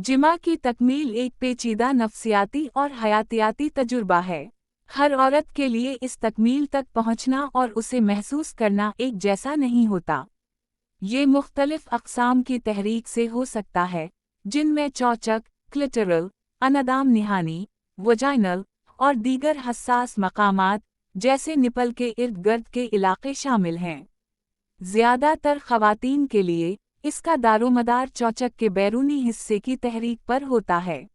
जिमा की तकमील एक पेचीदा नफ्सियाती और हयातियाती तजुर्बा है। हर औरत के लिए इस तकमील तक पहुंचना और उसे महसूस करना एक जैसा नहीं होता। ये मुख्तलिफ अक़साम की तहरीक से हो सकता है, जिनमें चौचक, क्लिटरल, अनदाम निहानी, वजाइनल और दीगर हसास मकामात जैसे निपल के इर्द गिर्द के इलाके शामिल हैं। ज़्यादातर ख़वातीन के लिए इसका दारोमदार चौचक के बैरूनी हिस्से की तहरीक पर होता है।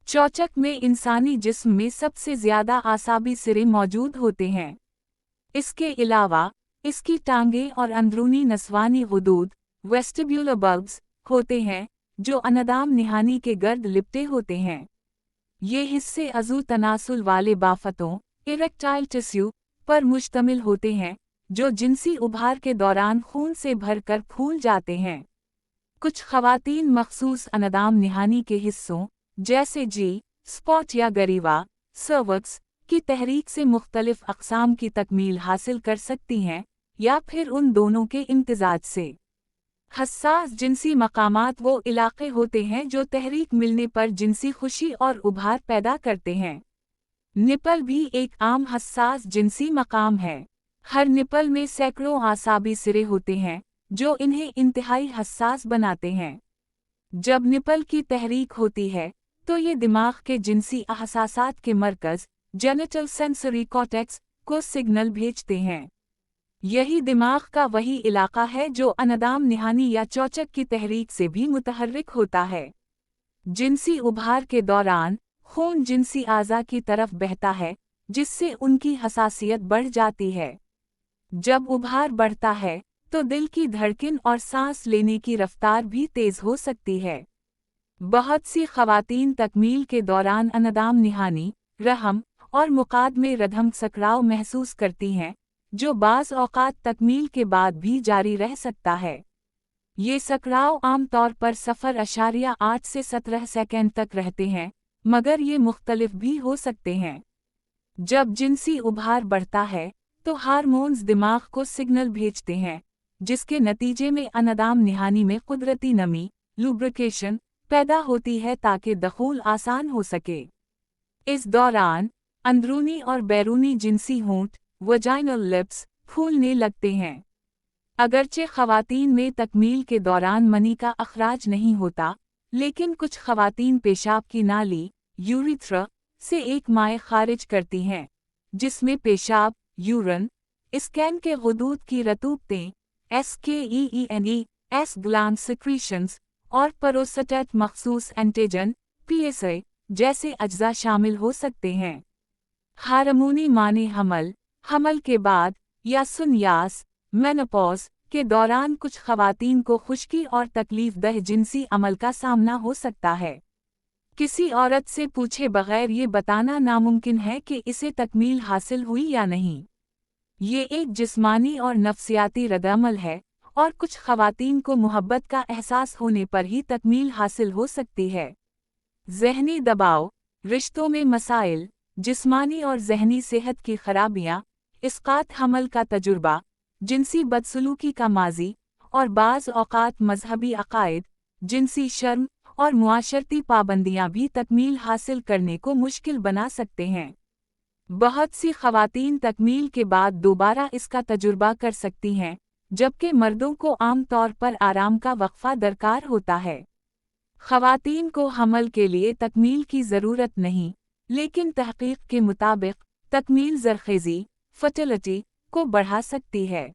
चौचक में इंसानी जिस्म में सबसे ज़्यादा आसाबी सिरे मौजूद होते हैं। इसके अलावा इसकी टांगें और अंदरूनी नसवानी गुदूद वेस्टिब्यूलर बल्ब्स होते हैं, जो अनदाम निहानी के गर्द लिपटे होते हैं। ये हिस्से अज़ू तनासुल वाले बाफतों इरेक्टाइल टिश्यू पर मुश्तमिल होते हैं, जो जिनसी उभार के दौरान खून से भरकर फूल जाते हैं। कुछ ख़वातीन मखसूस अनदाम निहानी के हिस्सों जैसे जी, स्पॉट या गरीवा, सर्वक्स की तहरीक से मुख्तलिफ अक़साम की तकमील हासिल कर सकती हैं, या फिर उन दोनों के इम्तिजाज से। हस्सास जिनसी मकामात वो इलाक़े होते हैं जो तहरीक मिलने पर जिनसी खुशी और उभार पैदा करते हैं। निपल भी एक आम हस्सास जिनसी मकाम है। हर निपल में सैकड़ों आसाबी सिरे होते हैं, जो इन्हें इंतहाई हस्सास बनाते हैं। जब निपल की तहरीक होती है, तो ये दिमाग के जिनसी अहसासात के मरकज़ जेनिटल सेंसरी कॉर्टेक्स को सिग्नल भेजते हैं। यही दिमाग का वही इलाका है जो अनदाम निहानी या चौचक की तहरीक से भी मुतहर्रिक होता है। जिनसी उभार के दौरान खून जिनसी आज़ा की तरफ बहता है, जिससे उनकी हसासियत बढ़ जाती है। जब उभार बढ़ता है, तो दिल की धड़कन और सांस लेने की रफ्तार भी तेज़ हो सकती है। बहुत सी ख़वातीन तकमील के दौरान अनदाम निहानी, रहम और मुक़ाद में रधम सकराव महसूस करती हैं, जो बाज़ औक़ात तकमील के बाद भी जारी रह सकता है। ये सकराव आम तौर पर 0.8 से 17 सेकंड तक रहते हैं, मगर ये मुख्तलिफ भी हो सकते हैं। जब जिनसी उभार बढ़ता है, तो हार्मोन्स दिमाग को सिग्नल भेजते हैं, जिसके नतीजे में अनदाम निहानी में कुदरती नमी, लुब्रिकेशन पैदा होती है ताकि दखूल आसान हो सके। इस दौरान अंदरूनी और बैरूनी जिनसी होंठ वजाइनल लिप्स फूलने लगते हैं। अगरचे ख़वातीन में तकमील के दौरान मनी का अखराज नहीं होता, लेकिन कुछ ख़वातीन पेशाब की नाली यूरिथ्रा से एक माए खारिज करती हैं, जिसमें पेशाब, यूरन, स्कैन के गुदूद की रतूबतें, SKEENE ग्लैंड सिक्रीशंस और प्रोस्टेट मखसूस एंटीजन PSA जैसे अज्जा शामिल हो सकते हैं। हार्मोनी माने हमल, हमल के बाद या सुन्यास, मेनोपॉज के दौरान कुछ ख़वातीन को खुश्की और तकलीफ दह जिनसी अमल का सामना हो सकता है। किसी औरत से पूछे बगैर ये बताना नामुमकिन है कि इसे तकमील हासिल हुई या नहीं। ये एक जिस्मानी और नफ्सियाती रद्द-अमल है, और कुछ ख़वातीन को मोहब्बत का एहसास होने पर ही तकमील हासिल हो सकती है। ज़हनी दबाव, रिश्तों में मसाइल, जिस्मानी और ज़हनी सेहत की खराबियाँ, इस्क़ात हमल का तजुर्बा, जिनसी बदसलूकी का माज़ी, और बाज़ औक़ात मज़हबी अक़ाइद, जिनसी शर्म और मुआशरती पाबंदियाँ भी तकमील हासिल करने को मुश्किल बना सकते हैं। बहुत सी ख़वातीन तकमील के बाद दोबारा इसका तजुर्बा कर सकती हैं, जबकि मर्दों को आम तौर पर आराम का वक़फ़ा दरकार होता है। ख़वातीन को हमल के लिए तकमील की ज़रूरत नहीं, लेकिन तहक़ीक़ के मुताबिक तकमील ज़रख़ेज़ी, फर्टिलिटी को बढ़ा सकती है।